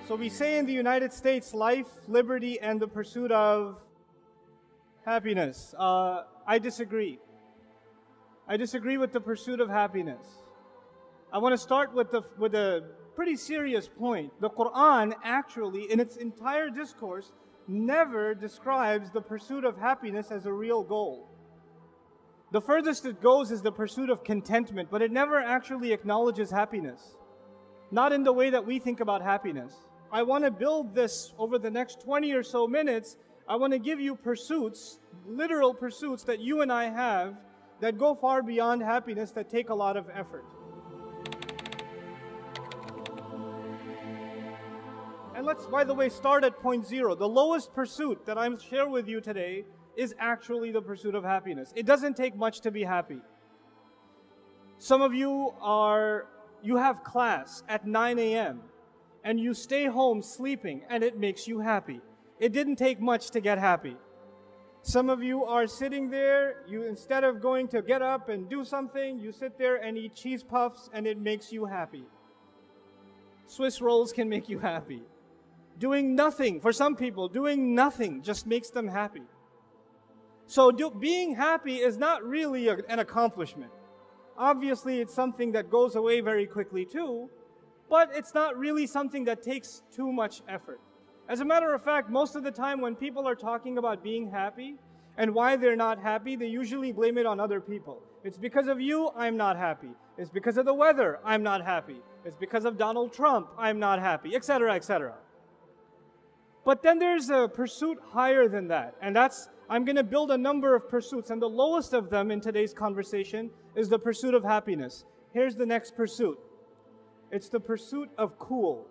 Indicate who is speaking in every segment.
Speaker 1: So we say in the United States, life, liberty, and the pursuit of happiness. I disagree. I disagree with the pursuit of happiness. I want to start with a pretty serious point. The Quran actually, in its entire discourse, never describes the pursuit of happiness as a real goal. The furthest it goes is the pursuit of contentment, but it never actually acknowledges happiness. Not in the way that we think about happiness. I want to build this over the next 20 or so minutes. I want to give you pursuits, literal pursuits that you and I have that go far beyond happiness, that take a lot of effort. And let's, by the way, start at point zero. The lowest pursuit that I'm sharing with you today is actually the pursuit of happiness. It doesn't take much to be happy. Some of you have class at 9 a.m. and you stay home sleeping and it makes you happy. It didn't take much to get happy. Some of you are sitting there, instead of going to get up and do something, you sit there and eat cheese puffs and it makes you happy. Swiss rolls can make you happy. Doing nothing, for some people, doing nothing just makes them happy. So being happy is not really an accomplishment. Obviously, it's something that goes away very quickly too, but it's not really something that takes too much effort. As a matter of fact, most of the time when people are talking about being happy and why they're not happy, they usually blame it on other people. It's because of you, I'm not happy. It's because of the weather, I'm not happy. It's because of Donald Trump, I'm not happy, etc., etc. But then there's a pursuit higher than that, and I'm going to build a number of pursuits, and the lowest of them in today's conversation is the pursuit of happiness. Here's the next pursuit. It's the pursuit of cool.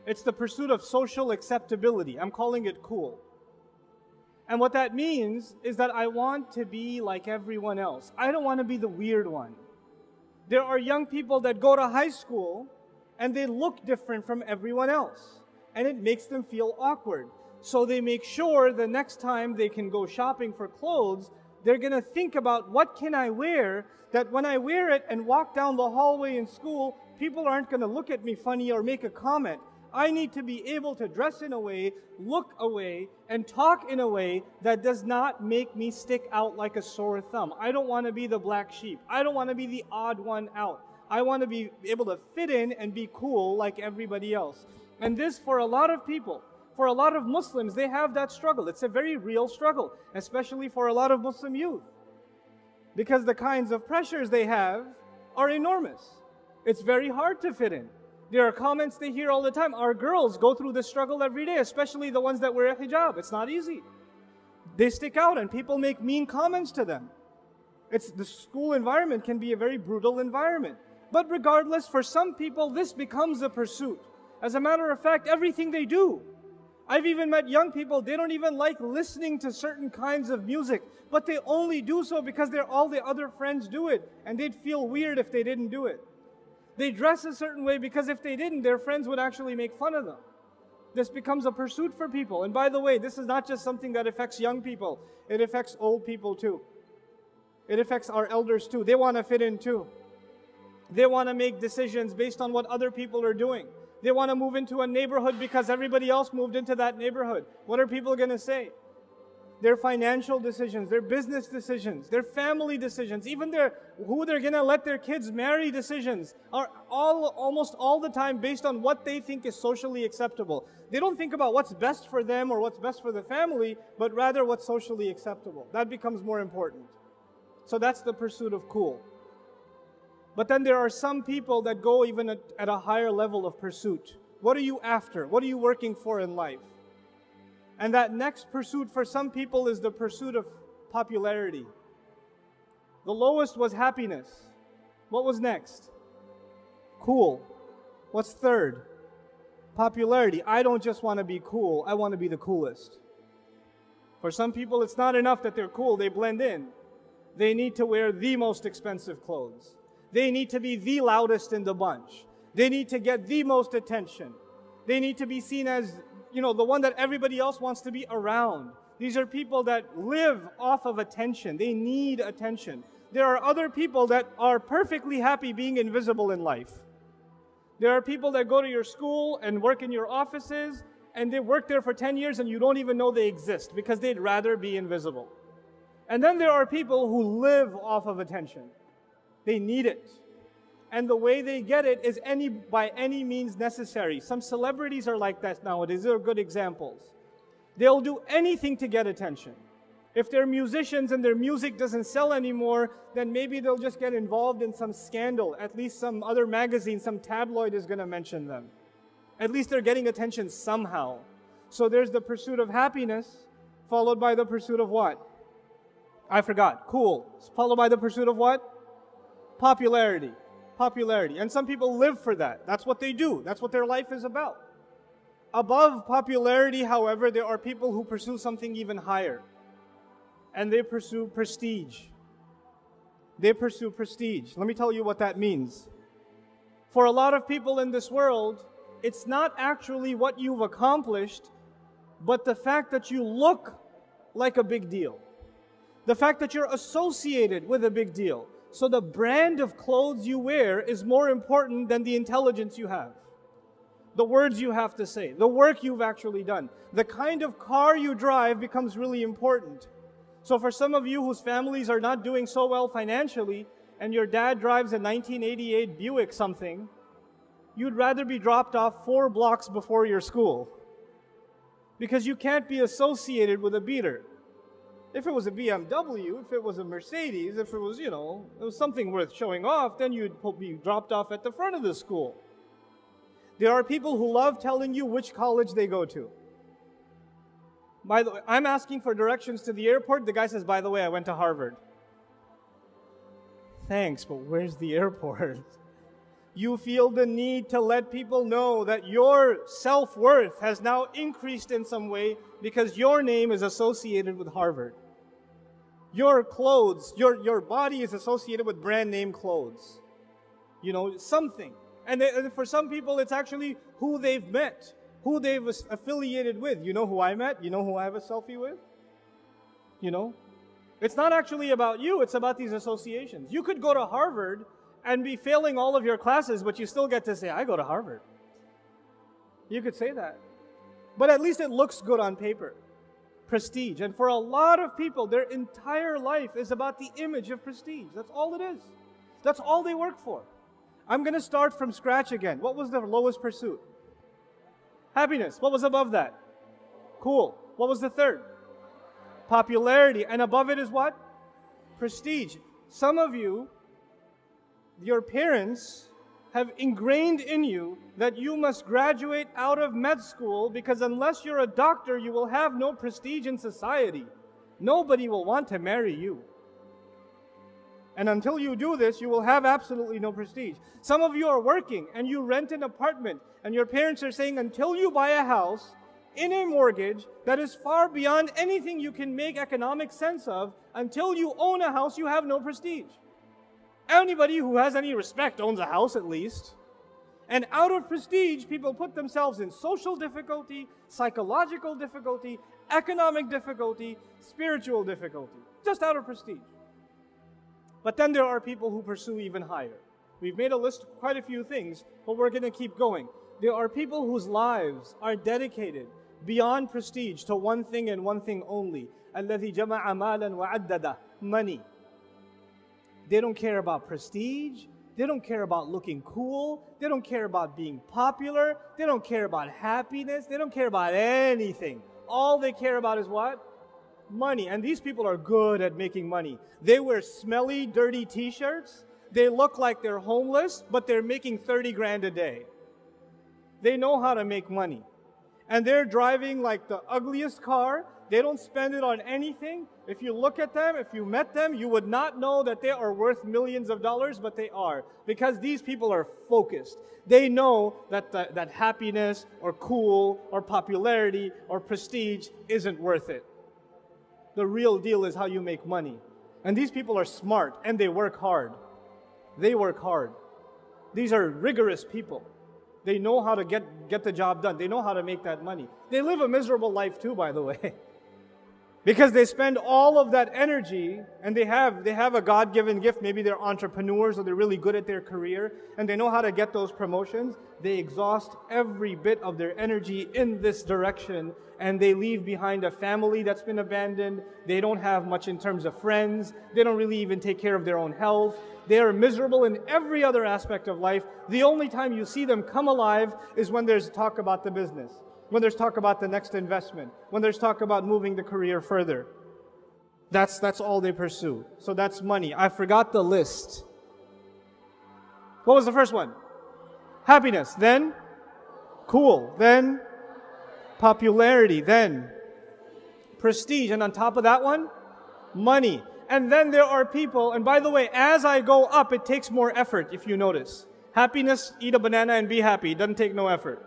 Speaker 1: It's the pursuit of social acceptability. I'm calling it cool. And what that means is that I want to be like everyone else. I don't want to be the weird one. There are young people that go to high school and they look different from everyone else. And it makes them feel awkward. So they make sure the next time they can go shopping for clothes, they're going to think about what can I wear that when I wear it and walk down the hallway in school, people aren't going to look at me funny or make a comment. I need to be able to dress in a way, look a way, and talk in a way that does not make me stick out like a sore thumb. I don't want to be the black sheep. I don't want to be the odd one out. I want to be able to fit in and be cool like everybody else. And this, for a lot of people, for a lot of Muslims, they have that struggle. It's a very real struggle, especially for a lot of Muslim youth. Because the kinds of pressures they have are enormous. It's very hard to fit in. There are comments they hear all the time. Our girls go through this struggle every day, especially the ones that wear a hijab. It's not easy. They stick out and people make mean comments to them. The school environment can be a very brutal environment. But regardless, for some people, this becomes a pursuit. As a matter of fact, everything they do. I've even met young people, they don't even like listening to certain kinds of music, but they only do so because all the other friends do it, and they'd feel weird if they didn't do it. They dress a certain way because if they didn't, their friends would actually make fun of them. This becomes a pursuit for people. And by the way, this is not just something that affects young people. It affects old people too. It affects our elders too. They want to fit in too. They want to make decisions based on what other people are doing. They want to move into a neighborhood because everybody else moved into that neighborhood. What are people going to say? Their financial decisions, their business decisions, their family decisions, even who they're going to let their kids marry decisions are almost all the time based on what they think is socially acceptable. They don't think about what's best for them or what's best for the family, but rather what's socially acceptable. That becomes more important. So that's the pursuit of cool. But then there are some people that go even at a higher level of pursuit. What are you after? What are you working for in life? And that next pursuit for some people is the pursuit of popularity. The lowest was happiness. What was next? Cool. What's third? Popularity. I don't just want to be cool, I want to be the coolest. For some people, it's not enough that they're cool, they blend in. They need to wear the most expensive clothes. They need to be the loudest in the bunch. They need to get the most attention. They need to be seen as, the one that everybody else wants to be around. These are people that live off of attention. They need attention. There are other people that are perfectly happy being invisible in life. There are people that go to your school and work in your offices, and they work there for 10 years and you don't even know they exist because they'd rather be invisible. And then there are people who live off of attention. They need it. And the way they get it is by any means necessary. Some celebrities are like that nowadays. They're good examples. They'll do anything to get attention. If they're musicians and their music doesn't sell anymore, then maybe they'll just get involved in some scandal. At least some other magazine, some tabloid is going to mention them. At least they're getting attention somehow. So there's the pursuit of happiness, followed by the pursuit of what? I forgot. Cool. Followed by the pursuit of what? Popularity. Popularity. And some people live for that. That's what they do. That's what their life is about. Above popularity, however, there are people who pursue something even higher. And they pursue prestige. They pursue prestige. Let me tell you what that means. For a lot of people in this world, it's not actually what you've accomplished, but the fact that you look like a big deal. The fact that you're associated with a big deal. So the brand of clothes you wear is more important than the intelligence you have. The words you have to say, the work you've actually done. The kind of car you drive becomes really important. So for some of you whose families are not doing so well financially, and your dad drives a 1988 Buick something, you'd rather be dropped off 4 blocks before your school. Because you can't be associated with a beater. If it was a BMW, if it was a Mercedes, if it was, it was something worth showing off, then you'd be dropped off at the front of the school. There are people who love telling you which college they go to. By the way, I'm asking for directions to the airport. The guy says, by the way, I went to Harvard. Thanks, but where's the airport? You feel the need to let people know that your self-worth has now increased in some way because your name is associated with Harvard. Your clothes, your body is associated with brand name clothes. Something. And for some people, it's actually who they've met, who they've affiliated with. You know who I met? You know who I have a selfie with? It's not actually about you, it's about these associations. You could go to Harvard and be failing all of your classes, but you still get to say, I go to Harvard. You could say that. But at least it looks good on paper. Prestige. And for a lot of people, their entire life is about the image of prestige. That's all it is. That's all they work for. I'm going to start from scratch again. What was the lowest pursuit? Happiness. What was above that? Cool. What was the third? Popularity. And above it is what? Prestige. Some of you, your parents have ingrained in you that you must graduate out of med school because unless you're a doctor, you will have no prestige in society. Nobody will want to marry you. And until you do this, you will have absolutely no prestige. Some of you are working and you rent an apartment and your parents are saying until you buy a house in a mortgage that is far beyond anything you can make economic sense of, until you own a house, you have no prestige. Anybody who has any respect owns a house at least. And out of prestige, people put themselves in social difficulty, psychological difficulty, economic difficulty, spiritual difficulty. Just out of prestige. But then there are people who pursue even higher. We've made a list of quite a few things, but we're going to keep going. There are people whose lives are dedicated beyond prestige to one thing and one thing only. الَّذِي جَمَعَ مَالًا وَعَدَّدَهُ. Money. They don't care about prestige. They don't care about looking cool. They don't care about being popular. They don't care about happiness. They don't care about anything. All they care about is what? Money. And these people are good at making money. They wear smelly, dirty t-shirts. They look like they're homeless, but they're making 30 grand a day. They know how to make money. And they're driving like the ugliest car. They don't spend it on anything. If you look at them, if you met them, you would not know that they are worth millions of dollars, but they are. Because these people are focused. They know that that happiness or cool or popularity or prestige isn't worth it. The real deal is how you make money. And these people are smart and they work hard. They work hard. These are rigorous people. They know how to get the job done. They know how to make that money. They live a miserable life too, by the way. Because they spend all of that energy, and they have a God-given gift. Maybe they're entrepreneurs or they're really good at their career and they know how to get those promotions. They exhaust every bit of their energy in this direction, and they leave behind a family that's been abandoned. They don't have much in terms of friends. They don't really even take care of their own health. They are miserable in every other aspect of life. The only time you see them come alive is when there's talk about the business, when there's talk about the next investment, when there's talk about moving the career further. That's all they pursue. So that's money. I forgot the list. What was the first one? Happiness. Then cool. Then popularity. Then prestige. And on top of that one, money. And then there are people, and by the way, as I go up, it takes more effort, if you notice. Happiness, eat a banana and be happy. It doesn't take no effort.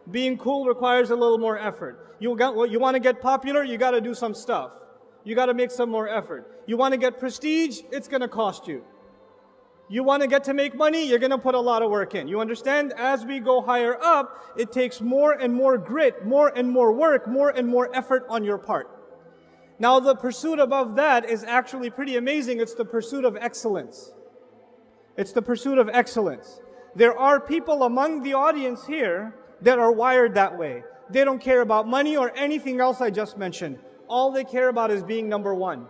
Speaker 1: Being cool requires a little more effort. You want to get popular, you got to do some stuff. You got to make some more effort. You want to get prestige, it's going to cost you. You want to get to make money, you're going to put a lot of work in. You understand? As we go higher up, it takes more and more grit, more and more work, more and more effort on your part. Now the pursuit above that is actually pretty amazing. It's the pursuit of excellence. It's the pursuit of excellence. There are people among the audience here that are wired that way. They don't care about money or anything else I just mentioned. All they care about is being number one.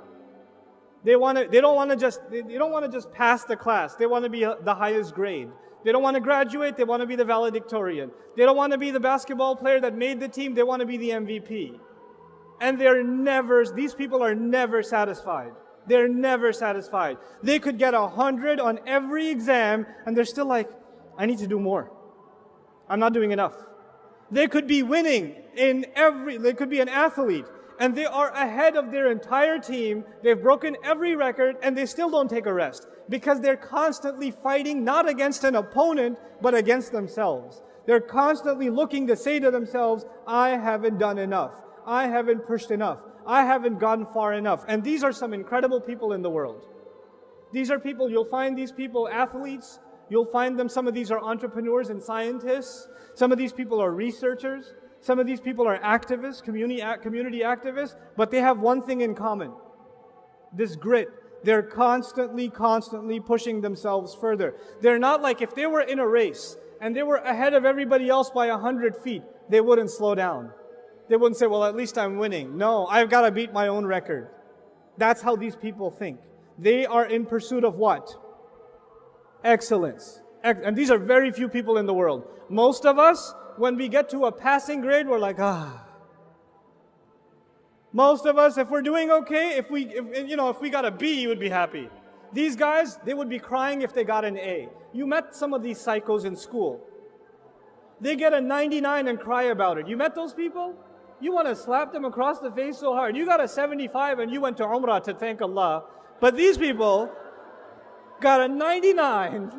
Speaker 1: They don't want to just pass the class. They want to be the highest grade. They don't want to graduate. They want to be the valedictorian. They don't want to be the basketball player that made the team. They want to be the MVP. And these people are never satisfied. They're never satisfied. They could get 100 on every exam and they're still like, I need to do more. I'm not doing enough. They could be winning they could be an athlete and they are ahead of their entire team. They've broken every record and they still don't take a rest because they're constantly fighting not against an opponent, but against themselves. They're constantly looking to say to themselves, I haven't done enough. I haven't pushed enough. I haven't gone far enough. And these are some incredible people in the world. These are people, you'll find these people athletes. You'll find them, some of these are entrepreneurs and scientists. Some of these people are researchers. Some of these people are activists, community activists. But they have one thing in common. This grit. They're constantly pushing themselves further. They're not like, if they were in a race and they were ahead of everybody else by 100 feet, they wouldn't slow down. They wouldn't say, well, at least I'm winning. No, I've got to beat my own record. That's how these people think. They are in pursuit of what? Excellence. And these are very few people in the world. Most of us, when we get to a passing grade, we're like, Most of us, if we're doing okay, if we got a B, you would be happy. These guys, they would be crying if they got an A. You met some of these psychos in school. They get a 99 and cry about it. You met those people? You want to slap them across the face so hard. You got a 75 and you went to Umrah to thank Allah. But these people got a 99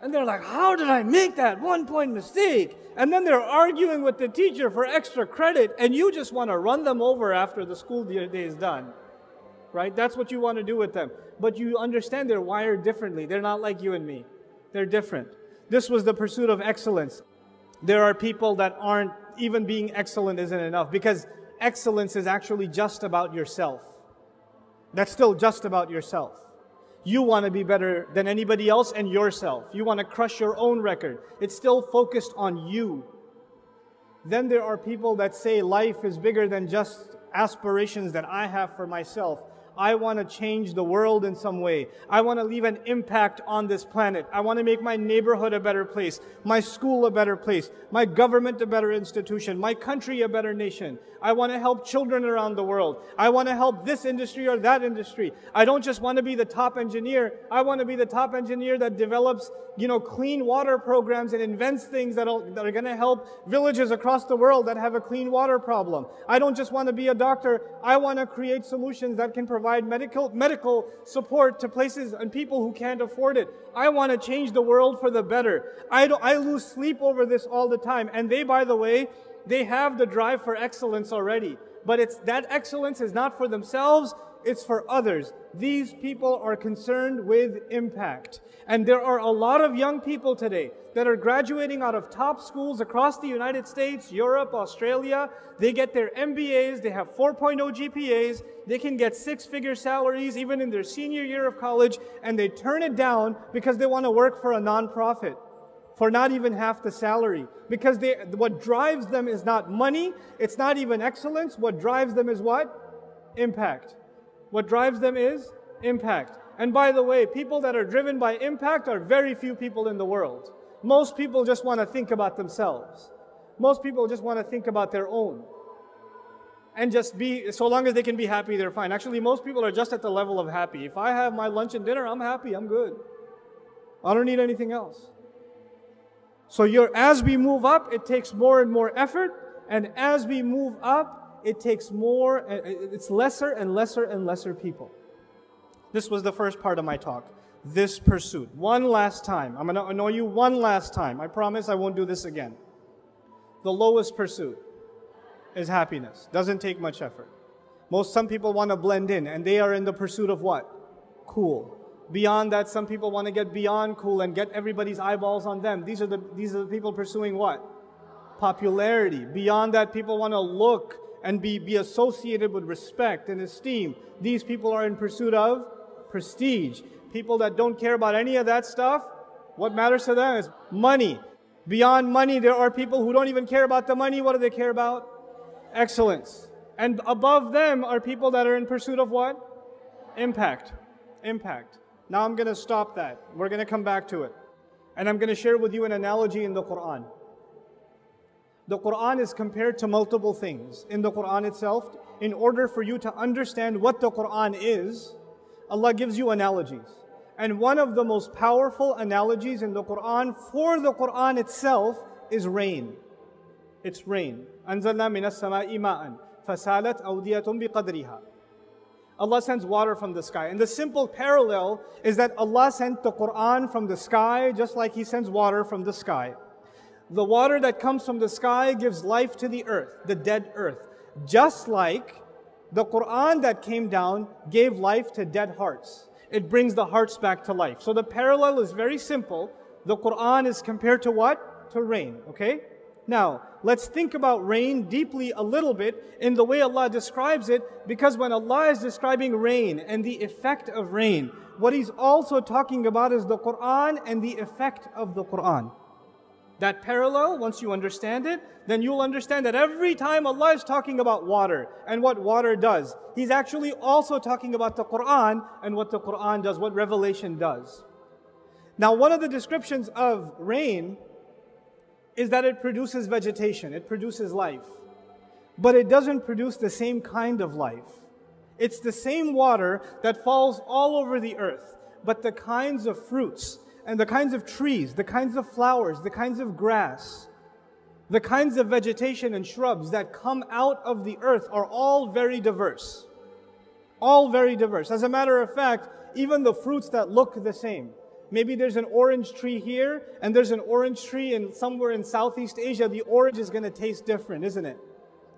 Speaker 1: and they're like, how did I make that 1 point mistake? And then they're arguing with the teacher for extra credit and you just want to run them over after the school day is done. Right? That's what you want to do with them. But you understand they're wired differently. They're not like you and me. They're different. This was the pursuit of excellence. There are people that aren't, even being excellent isn't enough, because excellence is actually just about yourself. That's still just about yourself. You want to be better than anybody else and yourself. You want to crush your own record. It's still focused on you. Then there are people that say life is bigger than just aspirations that I have for myself. I want to change the world in some way. I want to leave an impact on this planet. I want to make my neighborhood a better place, my school a better place, my government a better institution, my country a better nation. I want to help children around the world. I want to help this industry or that industry. I don't just want to be the top engineer. I want to be the top engineer that develops, clean water programs and invents things that are going to help villages across the world that have a clean water problem. I don't just want to be a doctor. I want to create solutions that can provide medical support to places and people who can't afford it. I want to change the world for the better. I lose sleep over this all the time. And they, by the way, they have the drive for excellence already. But that excellence is not for themselves. it's for others. These people are concerned with impact. And there are a lot of young people today that are graduating out of top schools across the United States, Europe, Australia. They get their MBAs, they have 4.0 GPAs, they can get six-figure salaries even in their senior year of college, and they turn it down because they want to work for a nonprofit for not even half the salary. Because what drives them is not money, it's not even excellence. What drives them is what? Impact. What drives them is impact. And by the way, people that are driven by impact are very few people in the world. Most people just want to think about themselves. Most people just want to think about their own. And just be, so long as they can be happy, they're fine. Actually, most people are just at the level of happy. If I have my lunch and dinner, I'm happy, I'm good. I don't need anything else. So as we move up, it takes more and more effort. And as we move up, it takes more, it's lesser and lesser and lesser people. This was the first part of my talk. This pursuit. One last time. I'm going to annoy you one last time. I promise I won't do this again. The lowest pursuit is happiness. Doesn't take much effort. Some people want to blend in, and they are in the pursuit of what? Cool. Beyond that, some people want to get beyond cool and get everybody's eyeballs on them. These are the people pursuing what? Popularity. Beyond that, people want to look and be associated with respect and esteem. These people are in pursuit of prestige. People that don't care about any of that stuff, what matters to them is money. Beyond money, there are people who don't even care about the money. What do they care about? Excellence. And above them are people that are in pursuit of what? Impact. Impact. Now I'm going to stop that. We're going to come back to it. And I'm going to share with you an analogy in the Quran. The Quran is compared to multiple things. In the Quran itself, in order for you to understand what the Quran is, Allah gives you analogies. And one of the most powerful analogies in the Quran for the Quran itself is rain. It's rain. أَنزَلْنَا مِنَ السَّمَاءِ مَاءً فَسَالَتْ أَوْدِيَةٌ بِقَدْرِهَا. Allah sends water from the sky. And the simple parallel is that Allah sent the Quran from the sky just like He sends water from the sky. The water that comes from the sky gives life to the earth, the dead earth. Just like the Quran that came down gave life to dead hearts. It brings the hearts back to life. So the parallel is very simple. The Quran is compared to what? To rain, okay? Now, let's think about rain deeply a little bit in the way Allah describes it, because when Allah is describing rain and the effect of rain, what He's also talking about is the Quran and the effect of the Quran. That parallel, once you understand it, then you'll understand that every time Allah is talking about water and what water does, He's actually also talking about the Quran and what the Quran does, what revelation does. Now, one of the descriptions of rain is that it produces vegetation, it produces life. But it doesn't produce the same kind of life. It's the same water that falls all over the earth, but the kinds of fruits and the kinds of trees, the kinds of flowers, the kinds of grass, the kinds of vegetation and shrubs that come out of the earth are all very diverse. All very diverse. As a matter of fact, even the fruits that look the same. Maybe there's an orange tree here, and there's an orange tree somewhere in Southeast Asia. The orange is going to taste different, isn't it?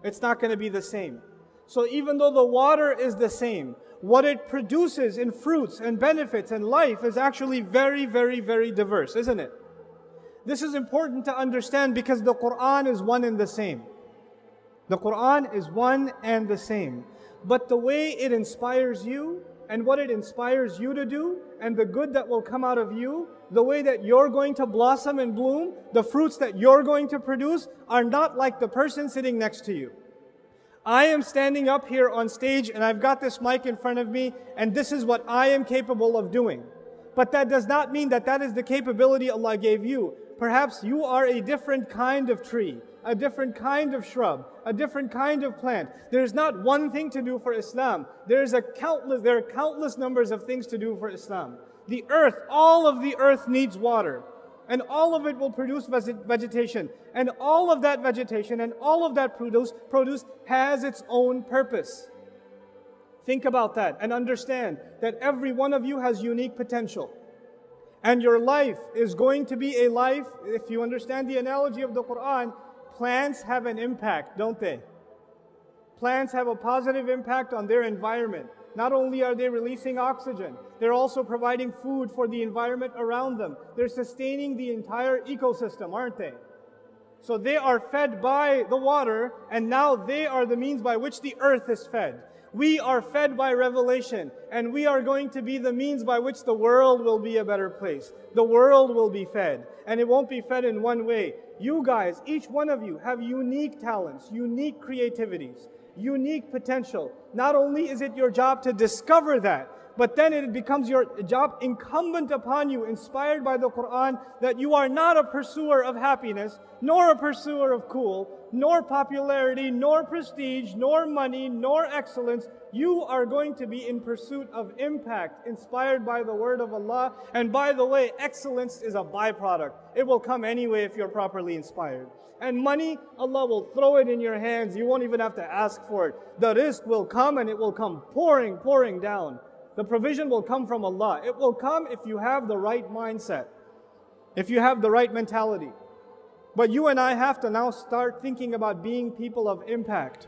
Speaker 1: It's not going to be the same. So even though the water is the same, what it produces in fruits and benefits and life is actually very, very, very diverse, isn't it? This is important to understand because the Quran is one and the same. The Quran is one and the same. But the way it inspires you and what it inspires you to do and the good that will come out of you, the way that you're going to blossom and bloom, the fruits that you're going to produce are not like the person sitting next to you. I am standing up here on stage and I've got this mic in front of me and this is what I am capable of doing. But that does not mean that that is the capability Allah gave you. Perhaps you are a different kind of tree, a different kind of shrub, a different kind of plant. There's not one thing to do for Islam. There are countless numbers of things to do for Islam. The earth, all of the earth needs water. And all of it will produce vegetation. And all of that vegetation and all of that produce has its own purpose. Think about that and understand that every one of you has unique potential. And your life is going to be a life, if you understand the analogy of the Quran, plants have an impact, don't they? Plants have a positive impact on their environment. Not only are they releasing oxygen, they're also providing food for the environment around them. They're sustaining the entire ecosystem, aren't they? So they are fed by the water, and now they are the means by which the earth is fed. We are fed by revelation, and we are going to be the means by which the world will be a better place. The world will be fed, and it won't be fed in one way. You guys, each one of you, have unique talents, unique creativities, unique potential. Not only is it your job to discover that, but then it becomes your job incumbent upon you, inspired by the Quran, that you are not a pursuer of happiness, nor a pursuer of cool, nor popularity, nor prestige, nor money, nor excellence. You are going to be in pursuit of impact, inspired by the word of Allah. And by the way, excellence is a byproduct. It will come anyway if you're properly inspired. And money, Allah will throw it in your hands. You won't even have to ask for it. The rizq will come, and it will come pouring down. The provision will come from Allah. It will come if you have the right mindset, if you have the right mentality. But you and I have to now start thinking about being people of impact.